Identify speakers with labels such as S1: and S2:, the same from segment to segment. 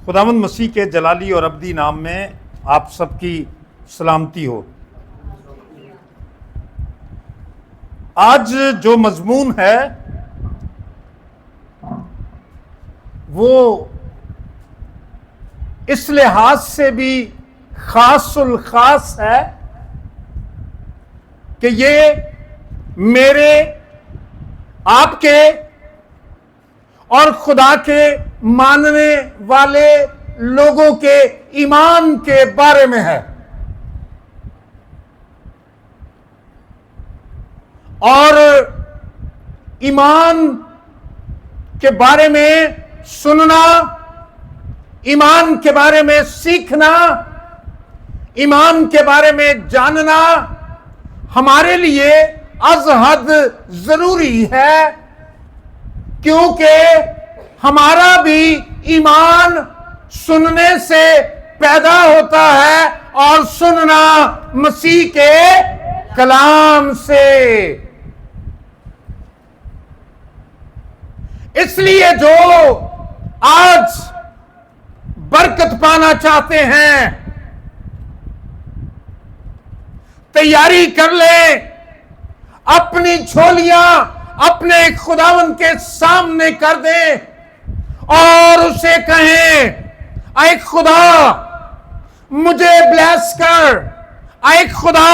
S1: खुदावंद मसीह के जलाली और अब्दी नाम में आप सबकी सलामती हो। आज जो मजमून है वो इस लिहाज से भी खासुल खास है कि ये मेरे, आपके और खुदा के मानने वाले लोगों के ईमान के बारे में है। और ईमान के बारे में सुनना, ईमान के बारे में सीखना, ईमान के बारे में जानना हमारे लिए अज़हद जरूरी है, क्योंकि हमारा भी ईमान सुनने से पैदा होता है और सुनना मसीह के कलाम से। इसलिए जो आज बरकत पाना चाहते हैं, तैयारी कर ले, अपनी झोलियां अपने खुदावन के सामने कर दे और उसे कहें, ऐ खुदा मुझे ब्लेस कर, ऐ खुदा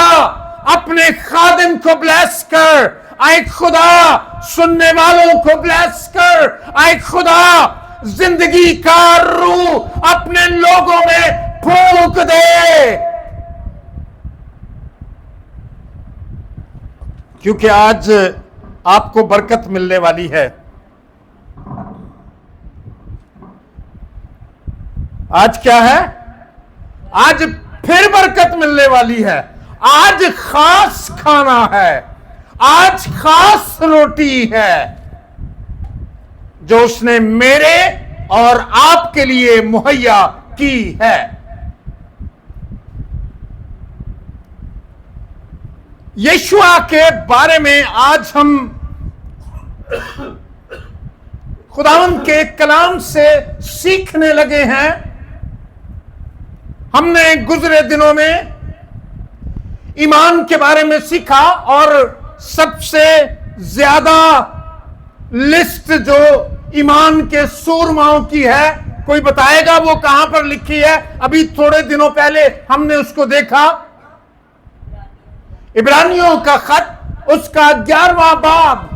S1: अपने खादिम को ब्लेस कर, ऐ खुदा सुनने वालों को ब्लेस कर, ऐ खुदा जिंदगी का रूह अपने लोगों में फूंक दे। क्योंकि आज आपको बरकत मिलने वाली है। आज क्या है? आज फिर बरकत मिलने वाली है। आज खास खाना है, आज खास रोटी है जो उसने मेरे और आपके लिए मुहैया की है। यीशुआ के बारे में आज हम खुदावंद के कलाम से सीखने लगे हैं। हमने गुजरे दिनों में ईमान के बारे में सीखा और सबसे ज्यादा लिस्ट जो ईमान के सूरमाओं की है, कोई बताएगा वो कहां पर लिखी है? अभी थोड़े दिनों पहले हमने उसको देखा, इब्रानियों का खत, उसका 11वां बाब,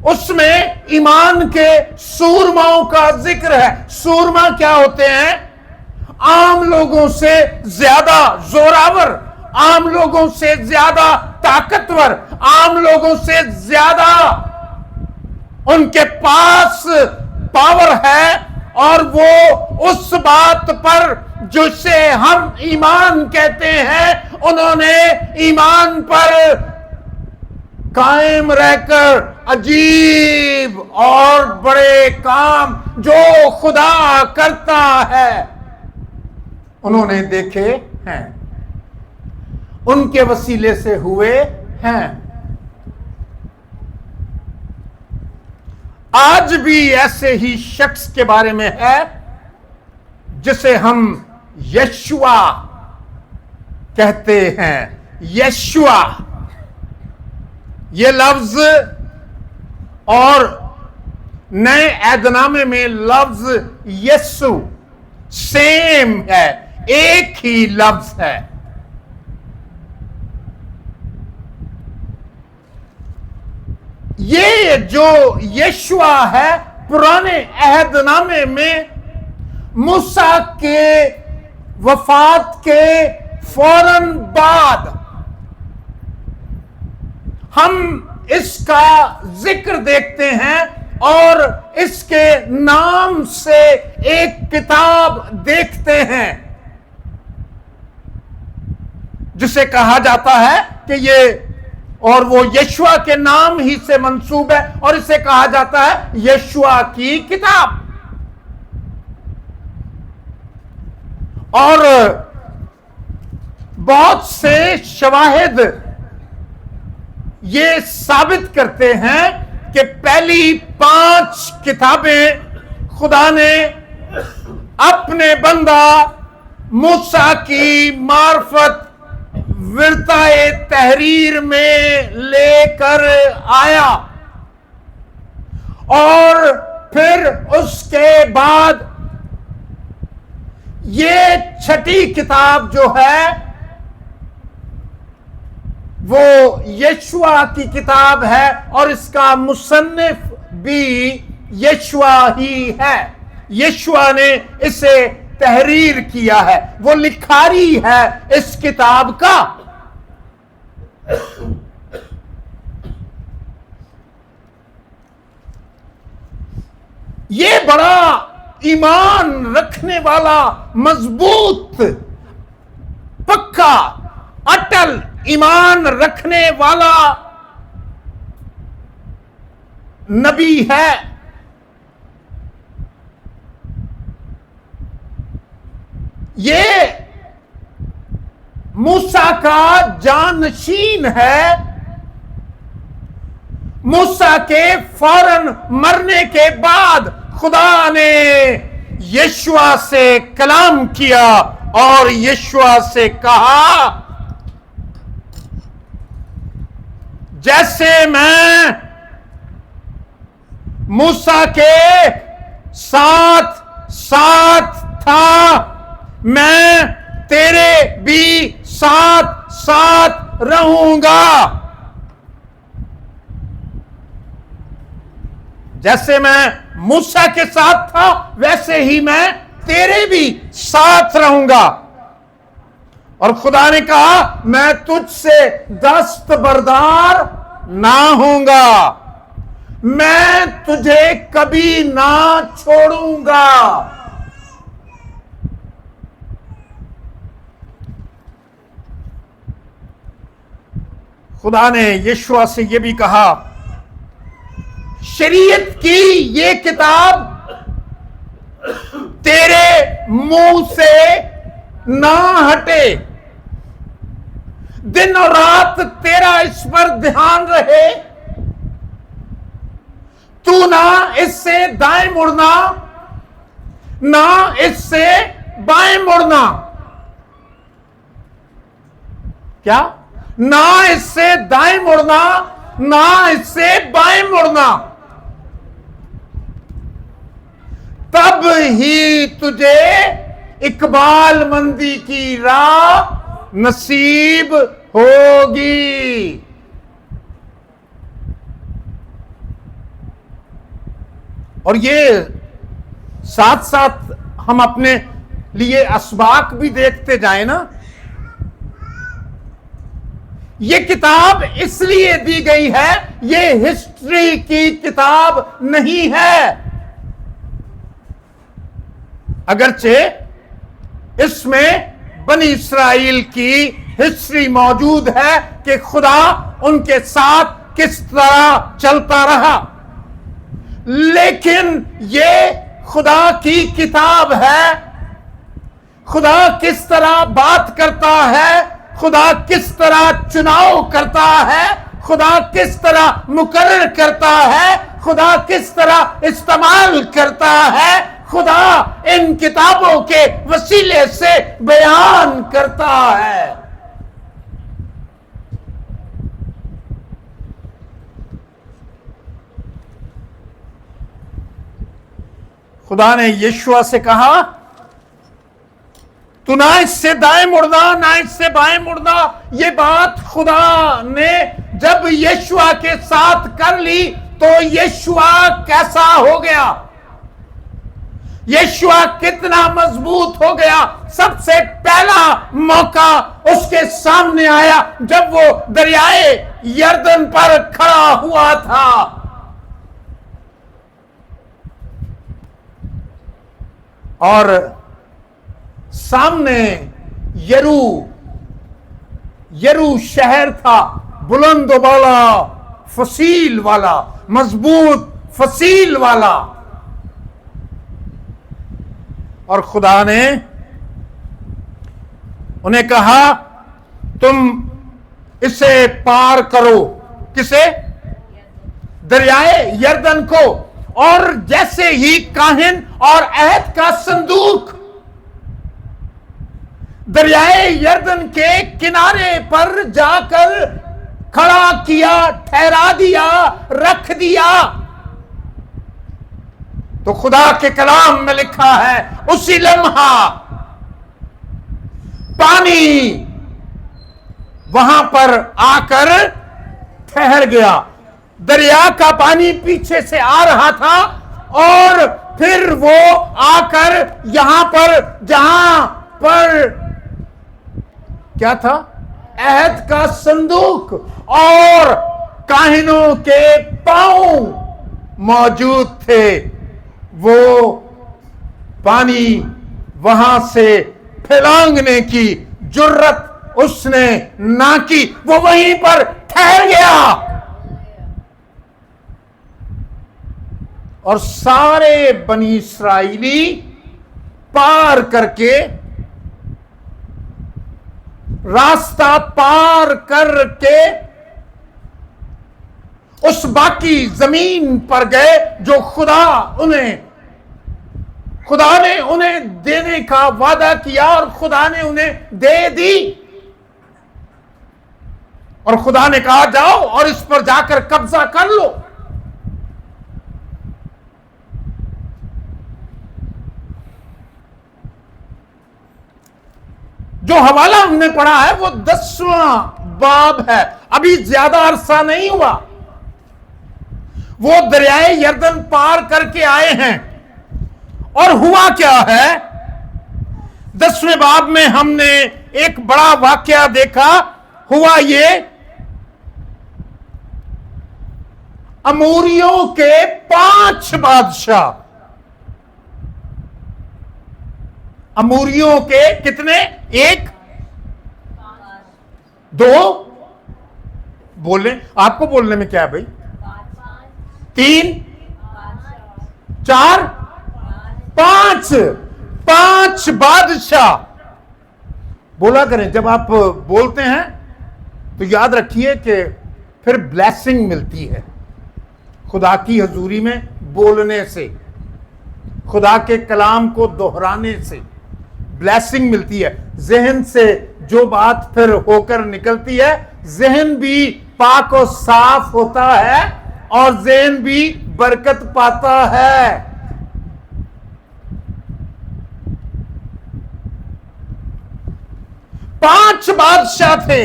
S1: उसमें ईमान के सूरमाओं का जिक्र है। सूरमा क्या होते हैं? आम लोगों से ज्यादा जोरावर, आम लोगों से ज्यादा ताकतवर, आम लोगों से ज्यादा उनके पास पावर है, और वो उस बात पर जिसे हम ईमान कहते हैं, उन्होंने ईमान पर कायम रहकर अजीब और बड़े काम जो खुदा करता है उन्होंने देखे हैं, उनके वसीले से हुए हैं। आज भी ऐसे ही शख्स के बारे में है जिसे हम यशुआ कहते हैं। यशुआ ये लफ्ज और नए ऐदनामे में लफ्ज यस्सु सेम है, एक ही लफ्ज है। ये जो यशुआ है, पुराने अहदनामे में मूसा के वफात के फौरन बाद हम इसका जिक्र देखते हैं और इसके नाम से एक किताब देखते हैं जिसे कहा जाता है कि ये, और वो यशुआ के नाम ही से मंसूब है, और इसे कहा जाता है यशुआ की किताब। और बहुत से शवाहिद ये साबित करते हैं कि पहली 5 किताबें खुदा ने अपने बंदा मूसा की मार्फत विरताए तहरीर में लेकर आया और फिर उसके बाद ये छठी किताब जो है वो यशुआ की किताब है और इसका मुसन्निफ भी यशुआ ही है। यशुआ ने इसे तहरीर किया है, वो लिखारी है इस किताब का। ये बड़ा ईमान रखने वाला, मजबूत, पक्का, अटल ईमान रखने वाला नबी है। ये मूसा का जानशीन है। मूसा के फौरन मरने के बाद खुदा ने यशुआ से कलाम किया और यशुआ से कहा, जैसे मैं मूसा के साथ साथ था, मैं तेरे भी साथ साथ रहूंगा। जैसे मैं मूसा के साथ था वैसे ही मैं तेरे भी साथ रहूंगा। और खुदा ने कहा, मैं तुझसे दस्तबरदार ना होऊंगा, मैं तुझे कभी ना छोड़ूंगा। खुदा ने यशुआ से यह भी कहा, शरीयत की ये किताब तेरे मुंह से ना हटे, दिन और रात तेरा इस पर ध्यान रहे, तू ना इससे दाएं मुड़ना ना इससे बाएं मुड़ना। क्या? ना इससे दाएं मुड़ना ना इससे बाएं मुड़ना, तब ही तुझे इकबाल मंदी की राह नसीब होगी। और ये साथ साथ हम अपने लिए असबाक भी देखते जाए ना। ये किताब इसलिए दी गई है, ये हिस्ट्री की किताब नहीं है। अगरचे इसमें बनी इस्राइल की हिस्ट्री मौजूद है कि खुदा उनके साथ किस तरह चलता रहा, लेकिन ये खुदा की किताब है। खुदा किस तरह बात करता है, खुदा किस तरह चुनाव करता है, खुदा किस तरह मुकर्रर करता है, खुदा किस तरह इस्तेमाल करता है, खुदा इन किताबों के वसीले से बयान करता है। खुदा ने यशुआ से कहा, तू ना इससे दाएं मुड़ना ना इससे बाएं मुड़ना। ये बात खुदा ने जब यशुआ के साथ कर ली तो यशुआ कैसा हो गया, यशुआ कितना मजबूत हो गया। सबसे पहला मौका उसके सामने आया जब वो दरियाए यरदन पर खड़ा हुआ था। और सामने यरू शहर था, बुलंद वाला, फसील वाला, मजबूत फसील वाला। और खुदा ने उन्हें कहा, तुम इसे पार करो। किसे? दरियाए यरदन को। और जैसे ही काहिन और अहद का संदूक दरियाए यर्दन के किनारे पर जाकर खड़ा किया, ठहरा दिया, रख दिया, तो खुदा के कलाम में लिखा है उसी लम्हा पानी वहां पर आकर ठहर गया। दरिया का पानी पीछे से आ रहा था और फिर वो आकर यहां पर, जहां पर क्या था, अहद का संदूक और काहिनों के पांव मौजूद थे, वो पानी वहां से फैलांगने की जुर्रत उसने ना की, वो वहीं पर ठहर गया और सारे बनी इस्राएली पार करके, रास्ता पार करके उस बाकी जमीन पर गए जो खुदा ने उन्हें देने का वादा किया और खुदा ने उन्हें दे दी। और खुदा ने कहा जाओ और इस पर जाकर कब्जा कर लो। जो हवाला हमने पढ़ा है वो 10वां बाब है, अभी ज्यादा अरसा नहीं हुआ। वो दरियाए यर्दन पार करके आए हैं और हुआ क्या है, 10वें बाब में हमने एक बड़ा वाकया देखा। हुआ ये, अमोरियों के 5 बादशाह, अमोरियों के कितने, 1 2 बोले, आपको बोलने में क्या है भाई, 3 4 5 बादशाह बोला करें। जब आप बोलते हैं तो याद रखिए कि फिर ब्लेसिंग मिलती है खुदा की हजूरी में बोलने से, खुदा के कलाम को दोहराने से ब्लेसिंग मिलती है। जहन से जो बात फिर होकर निकलती है, जहन भी पाक और साफ होता है और जहन भी बरकत पाता है। पांच बादशाह थे,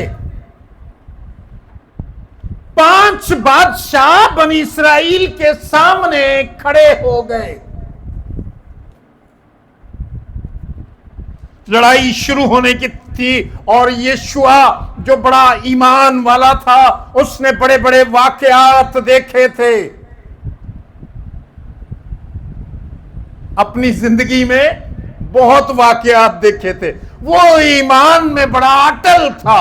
S1: 5 बादशाह बनी इस्राएल के सामने खड़े हो गए। लड़ाई शुरू होने की थी और यीशुआ जो बड़ा ईमान वाला था, उसने बड़े बड़े वाकयात देखे थे अपनी जिंदगी में, बहुत वाकयात देखे थे। वो ईमान में बड़ा अटल था।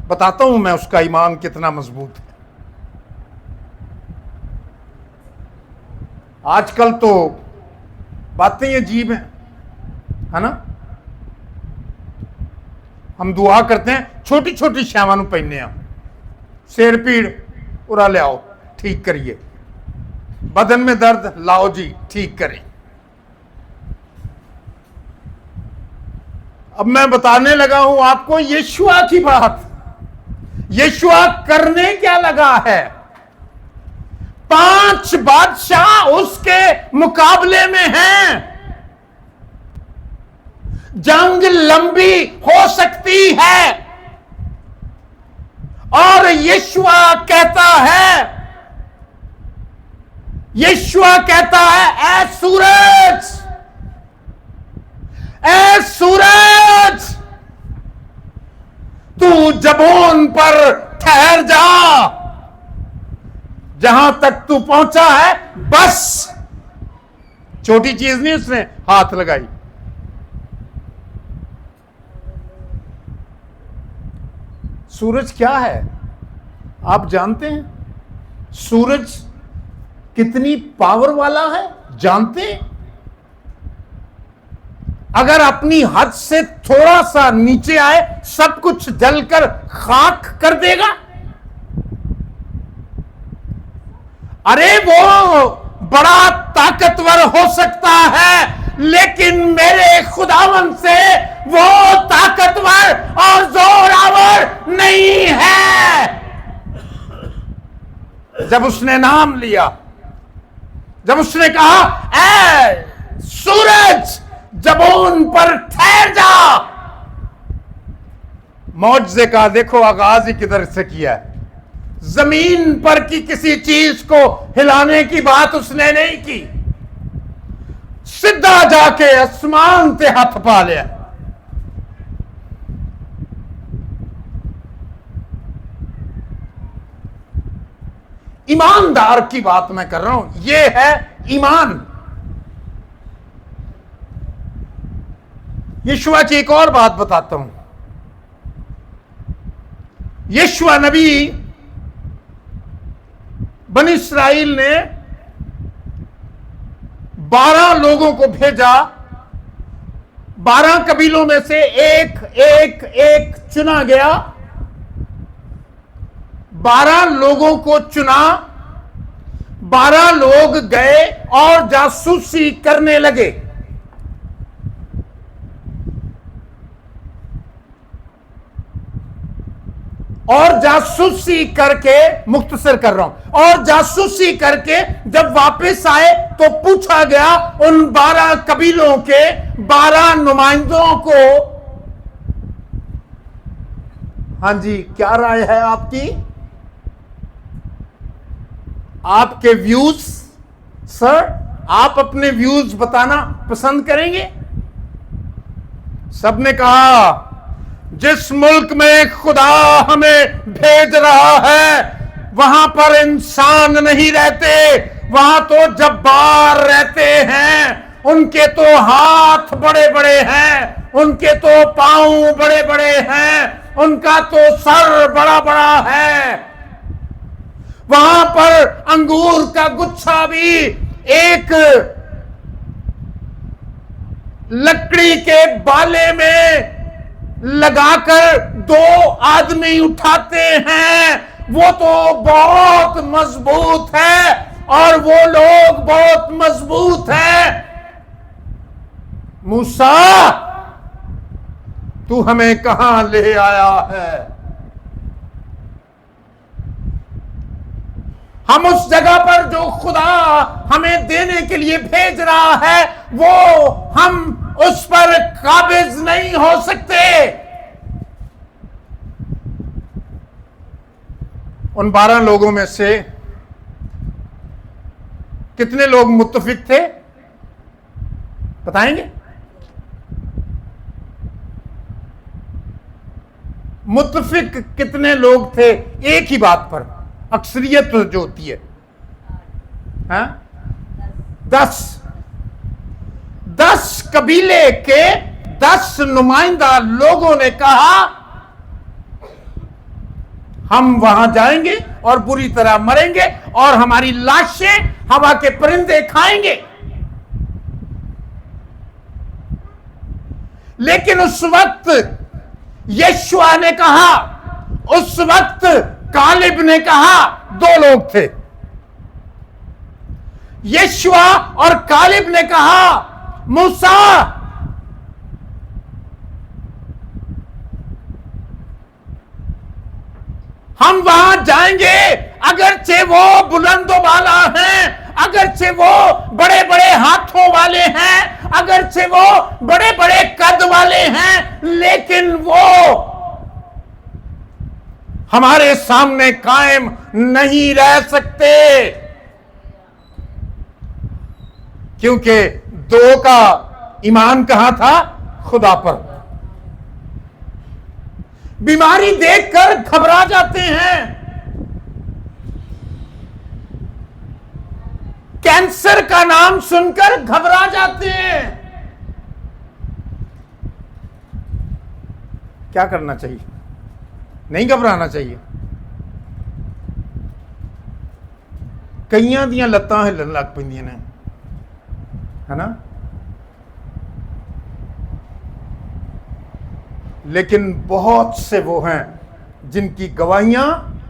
S1: बताता हूं मैं उसका ईमान कितना मजबूत है। आजकल तो बातें ही अजीब है ना। हम दुआ करते हैं छोटी छोटी शैवां नूं पैने आ, सिर पीड़ उरा ले आओ ठीक करिए, बदन में दर्द लाओ जी ठीक करें। अब मैं बताने लगा हूं आपको यीशुआ की बात। यीशुआ करने क्या लगा है, 5 बादशाह उसके मुकाबले में हैं। जंग लंबी हो सकती है और यीशुआ कहता है, यीशुआ कहता है, ऐ सूरज, ऐ सूरज, तू जबून पर ठहर जा, जहां तक तू पहुंचा है बस। छोटी चीज नहीं उसने हाथ लगाई। सूरज क्या है आप जानते हैं? सूरज कितनी पावर वाला है जानते हैं? अगर अपनी हद से थोड़ा सा नीचे आए सब कुछ जलकर खाक कर देगा। अरे वो बड़ा ताकतवर हो सकता है, लेकिन मेरे खुदावन से वो ताकतवर और जोरावर नहीं है। जब उसने नाम लिया, जब उसने कहा ऐ सूरज जबून पर ठहर जा, मौजज़े का देखो आगाज ही किधर से किया है। जमीन पर की किसी चीज को हिलाने की बात उसने नहीं की, सीधा जाके आसमान से हाथ पा लिया। ईमानदार की बात मैं कर रहा हूं, यह है ईमान। यीशुआ की एक और बात बताता हूं। यीशुआ नबी बनी इस्राइल ने 12 लोगों को भेजा, 12 कबीलों में से एक चुना गया। 12 लोगों को चुना, 12 लोग गए और जासूसी करने लगे। और जासूसी करके, मुख्तसर कर रहा हूं, और जासूसी करके जब वापस आए तो पूछा गया उन 12 कबीलों के 12 नुमाइंदों को, हां जी क्या राय है आपकी, आपके व्यूज सर, आप अपने व्यूज बताना पसंद करेंगे। सबने कहा जिस मुल्क में खुदा हमें भेज रहा है वहां पर इंसान नहीं रहते, वहां तो जब्बार रहते हैं। उनके तो हाथ बड़े बड़े हैं, उनके तो पांव बड़े बड़े हैं, उनका तो सर बड़ा बड़ा है। वहां पर अंगूर का गुच्छा भी एक लकड़ी के बाले में लगाकर 2 आदमी उठाते हैं, वो तो बहुत मजबूत है और वो लोग बहुत मजबूत है। मूसा तू हमें कहां ले आया है? हम उस जगह पर जो खुदा हमें देने के लिए भेज रहा है वो हम उस पर काबिज नहीं हो सकते। उन 12 लोगों में से कितने लोग मुत्तफिक थे बताएंगे? मुत्तफिक कितने लोग थे एक ही बात पर? अक्सरियत जो होती है, हाँ? 10 कबीले के 10 नुमाइंदा लोगों ने कहा हम वहां जाएंगे और बुरी तरह मरेंगे और हमारी लाशें हवा के परिंदे खाएंगे। लेकिन उस वक्त यीशुआ ने कहा, उस वक्त कालिब ने कहा, 2 लोग थे, यीशुआ और कालिब ने कहा मूसा हम वहां जाएंगे, अगरचे वो बुलंदों वाला हैं, अगरचे वो बड़े बड़े हाथों वाले हैं, अगरचे वो बड़े बड़े कद वाले हैं, लेकिन वो हमारे सामने कायम नहीं रह सकते, क्योंकि 2 का ईमान कहां था? खुदा पर। बीमारी देखकर घबरा जाते हैं, कैंसर का नाम सुनकर घबरा जाते हैं। क्या करना चाहिए? नहीं घबराना चाहिए। कईयां दियां लत्तां हिलन लग पैंदियां ने, है ना? लेकिन बहुत से वो हैं जिनकी गवाहियां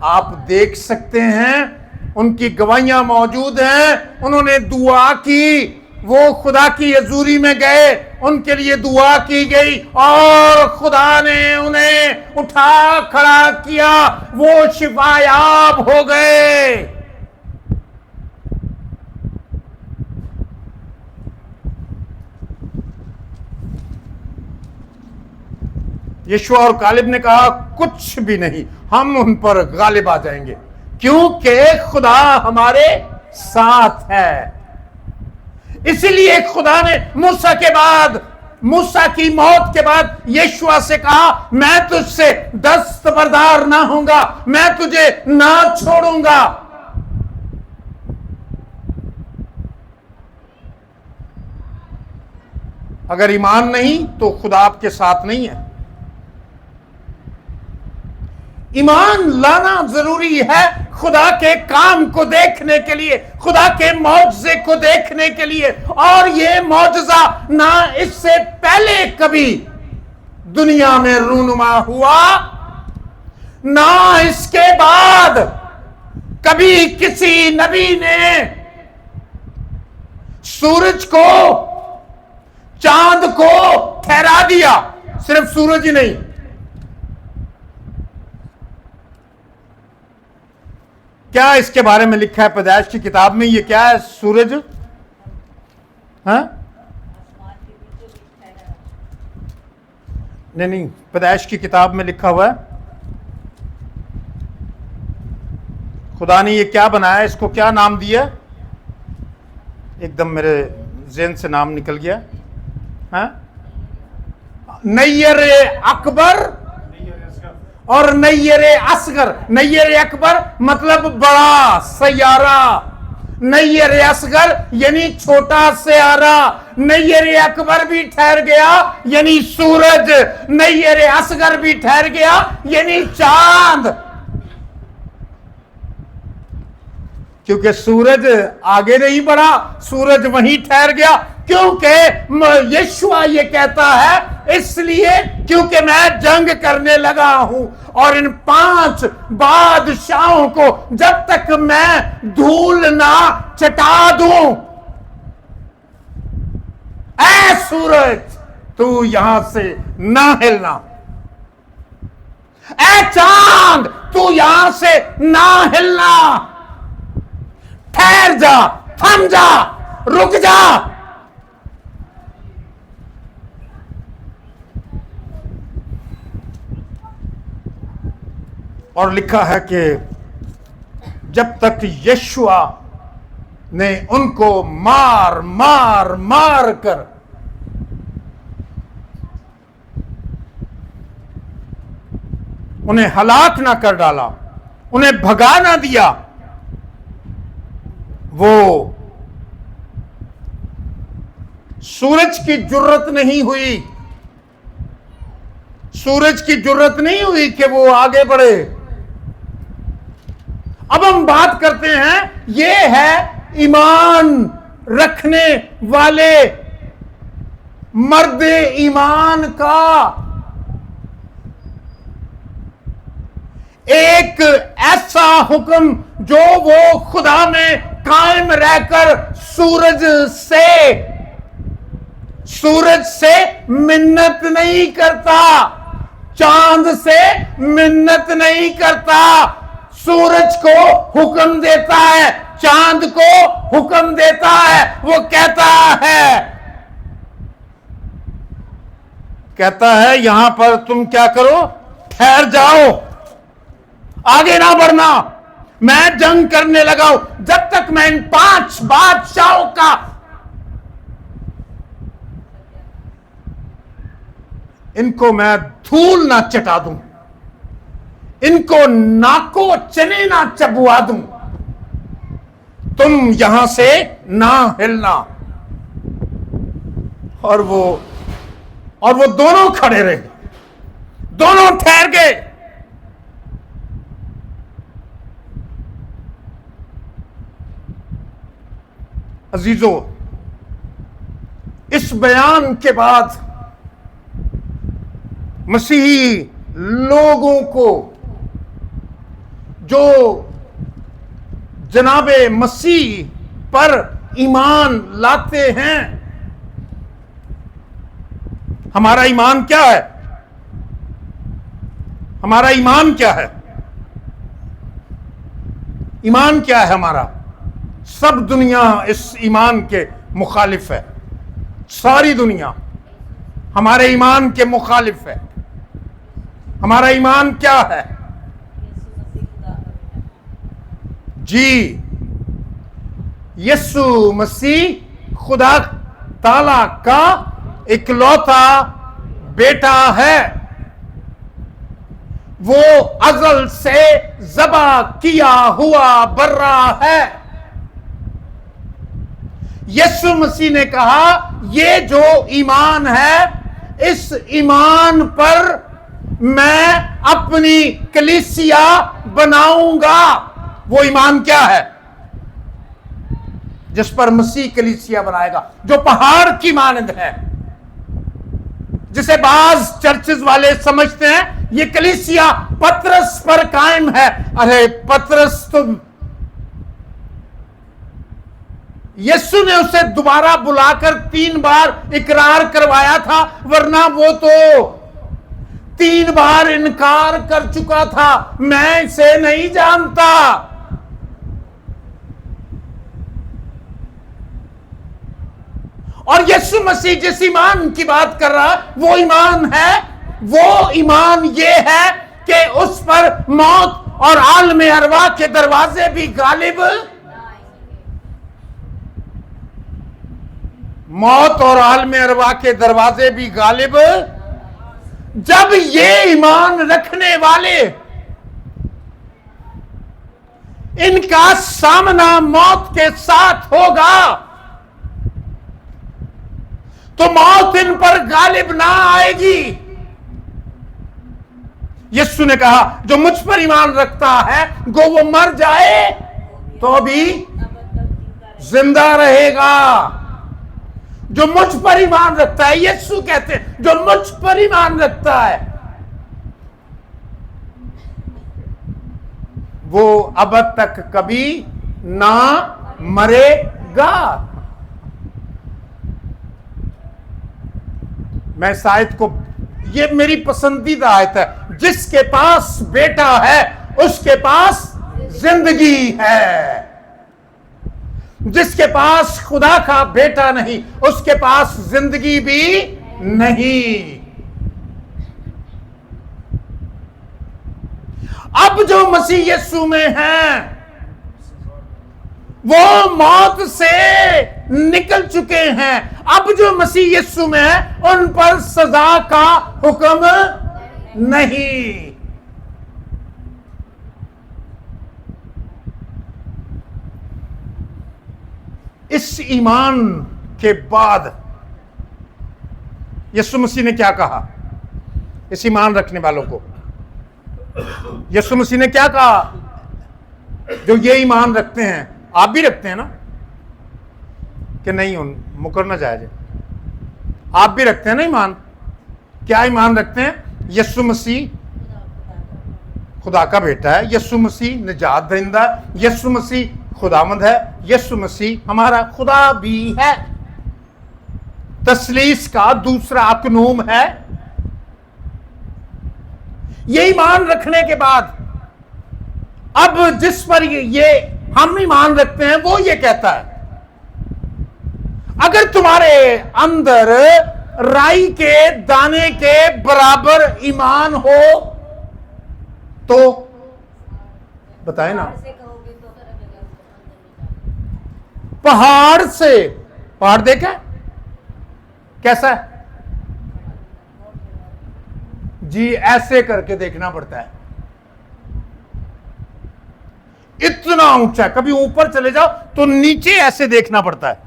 S1: आप देख सकते हैं उनकी गवाहियां मौजूद हैं। उन्होंने दुआ की, वो खुदा की हजूरी में गए, उनके लिए दुआ की गई और खुदा ने उन्हें उठा खड़ा किया, वो शिफायाब हो गए। यीशु और कालिब ने कहा कुछ भी नहीं, हम उन पर गालिब आ जाएंगे, क्योंकि खुदा हमारे साथ है। इसीलिए खुदा ने मूसा की मौत के बाद यीशुआ से कहा, मैं तुझसे दस्तबरदार ना होऊंगा, मैं तुझे ना छोड़ूंगा। अगर ईमान नहीं तो खुदा आपके साथ नहीं है। ईमान लाना जरूरी है खुदा के काम को देखने के लिए, खुदा के मौजज़े को देखने के लिए। और ये मौजज़ा ना इससे पहले कभी दुनिया में रूनुमा हुआ, ना इसके बाद कभी किसी नबी ने सूरज को, चांद को ठहरा दिया। सिर्फ सूरज ही नहीं, क्या इसके बारे में लिखा है पैदाइश की किताब में? ये क्या है? सूरज, हाँ? नहीं, पैदाइश की किताब में लिखा हुआ है। खुदा ने ये क्या बनाया, इसको क्या नाम दिया? एकदम मेरे ज़हन से नाम निकल गया। हाँ? नैयर अकबर और नैयर असगर। नैयर अकबर मतलब बड़ा सैयारा, नैयर असगर यानी छोटा सैयारा। नैयर अकबर भी ठहर गया यानी सूरज, नैयर असगर भी ठहर गया यानी चांद। क्योंकि सूरज आगे नहीं बढ़ा, सूरज वहीं ठहर गया। क्योंकि यीशुआ ये कहता है, इसलिए क्योंकि मैं जंग करने लगा हूं और इन 5 बादशाहों को जब तक मैं धूल ना चटा दूं, ऐ सूरज तू यहां से ना हिलना, ऐ चांद तू यहां से ना हिलना, ठहर जा, थम जा, रुक जा। और लिखा है कि जब तक यीशुआ ने उनको मार मार मार कर उन्हें हलाक ना कर डाला, उन्हें भगा ना दिया, वो सूरज की जुर्रत नहीं हुई, सूरज की जुर्रत नहीं हुई कि वो आगे बढ़े। अब हम बात करते हैं, ये है ईमान रखने वाले मर्द ईमान का एक ऐसा हुक्म जो वो खुदा में कायम रहकर सूरज से मिन्नत नहीं करता, चांद से मिन्नत नहीं करता, सूरज को हुक्म देता है, चांद को हुक्म देता है। वो कहता है यहां पर तुम क्या करो, ठहर जाओ, आगे ना बढ़ना, मैं जंग करने लगा हूं। जब तक मैं इन 5 बादशाहों का इनको मैं धूल ना चटा दूं, इनको नाको चने ना चबुआ दूं, तुम यहां से ना हिलना। और वो दोनों खड़े रहे, दोनों ठहर गए। अजीजों, इस बयान के बाद मसीही लोगों को जो जनाबे मसीह पर ईमान लाते हैं। हमारा ईमान क्या है? हमारा ईमान क्या है? ईमान क्या है हमारा? सब दुनिया इस ईमान के मुखालिफ है। सारी दुनिया हमारे ईमान के मुखालिफ है। हमारा ईमान क्या है? जी, यीशु मसीह खुदा ताला का इकलौता बेटा है। वो अज़ल से ज़बा किया हुआ बर्रा है। यीशु मसीह ने कहा, ये जो ईमान है, इस ईमान पर मैं अपनी कलीसिया बनाऊंगा। वो ईमान क्या है? जिस पर मसीह कलीसिया बनाएगा, जो पहाड़ की मानंद है, जिसे बाज चर्चेस वाले समझते हैं ये कलीसिया पतरस पर कायम है। अरे पतरस तो यीशु ने उसे दोबारा बुलाकर 3 बार इकरार करवाया था, वरना वो तो 3 बार इनकार कर चुका था, मैं इसे नहीं जानता। और यीशु मसीह जिस ईमान की बात कर रहा वो ईमान है, वो ईमान ये है कि उस पर मौत और आलम अरवा के दरवाजे भी गालिब, मौत और आलम अरवा के दरवाजे भी गालिब। जब ये ईमान रखने वाले इनका सामना मौत के साथ होगा तो मौत इन पर गालिब ना आएगी। यीशु ने कहा, जो मुझ पर ईमान रखता है गो वो मर जाए तो भी जिंदा रहेगा। जो मुझ पर ईमान रखता है, यीशु कहते हैं, जो मुझ पर ईमान रखता है वो अब तक कभी ना मरेगा। मैं इस आयत को, ये मेरी पसंदीदा आयत है, जिसके पास बेटा है उसके पास जिंदगी है। जिसके पास खुदा का बेटा नहीं उसके पास जिंदगी भी नहीं। अब जो मसीह यीशु में हैं वो मौत से निकल चुके हैं। अब जो मसीह यीशु में है उन पर सजा का हुक्म नहीं। इस ईमान के बाद यीशु मसीह ने क्या कहा इस ईमान रखने वालों को? यीशु मसीह ने क्या कहा? जो ये ईमान रखते हैं, आप भी रखते हैं ना कि नहीं? उन मुकर ना जाए, आप भी रखते हैं ना ईमान? क्या ईमान रखते हैं? यीशु मसीह खुदा का बेटा है, यीशु मसीह निजात दहिंदा, यीशु मसीह खुदामंद है, यीशु मसीह हमारा खुदा भी है, तस्लीस का दूसरा अकनूम है। ये ईमान रखने के बाद अब जिस पर ये हम ईमान रखते हैं वो ये कहता है, अगर तुम्हारे अंदर राई के दाने के बराबर ईमान हो तो बताए ना। पहाड़ से, पहाड़ देखा कैसा है जी? ऐसे करके देखना पड़ता है, इतना ऊंचा। कभी ऊपर चले जाओ तो नीचे ऐसे देखना पड़ता है,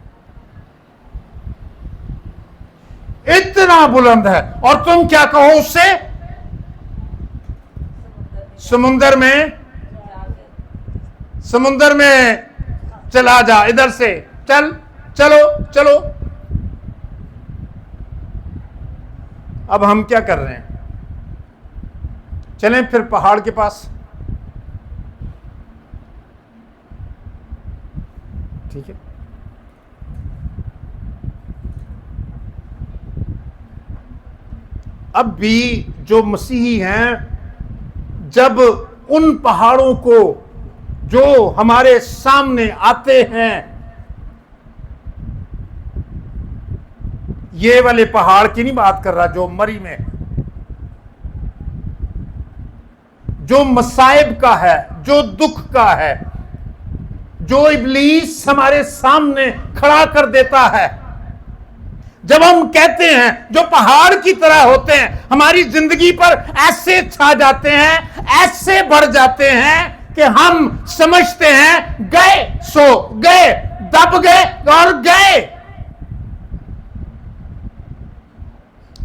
S1: इतना बुलंद है। और तुम क्या कहो उससे? समुंदर में चला जा, इधर से चलो चलो। अब हम क्या कर रहे हैं? चलें फिर पहाड़ के पास। ठीक है। अब भी जो मसीही हैं, जब उन पहाड़ों को जो हमारे सामने आते हैं, ये वाले पहाड़ की नहीं बात कर रहा जो मरी में, जो मसाइब का है, जो दुख का है, जो इब्लीस हमारे सामने खड़ा कर देता है, जब हम कहते हैं जो पहाड़ की तरह होते हैं, हमारी जिंदगी पर ऐसे छा जाते हैं, ऐसे बढ़ जाते हैं कि हम समझते हैं गए सो गए, दब गए और गए।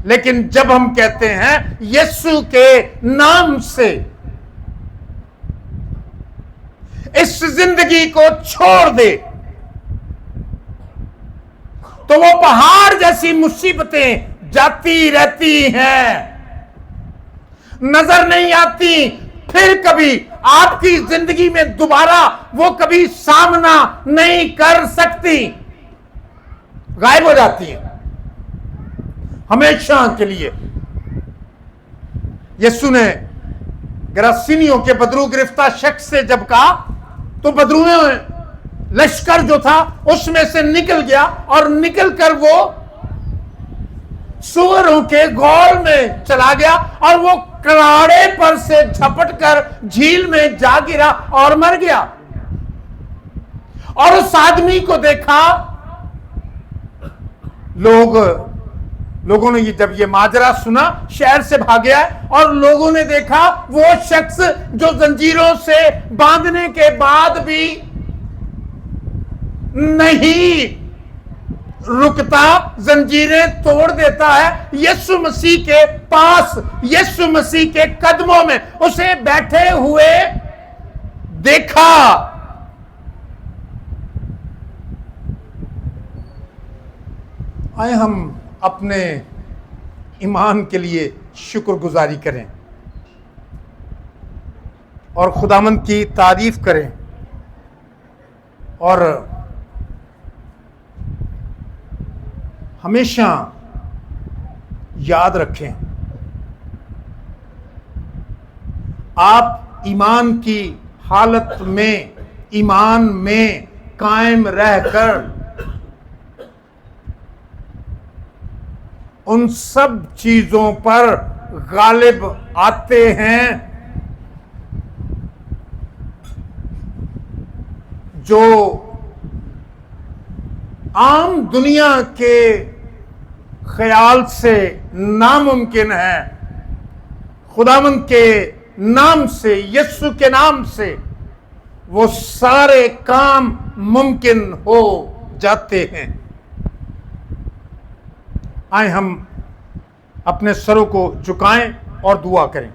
S1: लेकिन जब हम कहते हैं यीशु के नाम से इस जिंदगी को छोड़ दे, तो वो पहाड़ जैसी मुसीबतें जाती रहती हैं, नजर नहीं आती, फिर कभी आपकी जिंदगी में दोबारा वो कभी सामना नहीं कर सकती, गायब हो जाती हैं हमेशा के लिए। यीशु ने गरासीनियों के बदरू गिरफ्तार शख्स से जब कहा, तो बदरुओं लश्कर जो था उसमें से निकल गया और निकलकर वो सुअरों के गौर में चला गया और वो कनाड़े पर से झपट कर झील में जा गिरा और मर गया। और उस आदमी को देखा, लोगों ने जब ये माजरा सुना शहर से भाग गया, और लोगों ने देखा वो शख्स जो जंजीरों से बांधने के बाद भी नहीं रुकता, जंजीरें तोड़ देता है, यीशु मसीह के पास, यीशु मसीह के कदमों में उसे बैठे हुए देखा। आए हम अपने ईमान के लिए शुक्रगुजारी करें और खुदावंद की तारीफ करें, और हमेशा याद रखें, आप ईमान की हालत में, ईमान में कायम रहकर उन सब चीजों पर गालिब आते हैं जो आम दुनिया के ख्याल से नामुमकिन है। खुदावंद के नाम से, यीशु के नाम से वो सारे काम मुमकिन हो जाते हैं। आए हम अपने सरों को झुकाएं और दुआ करें।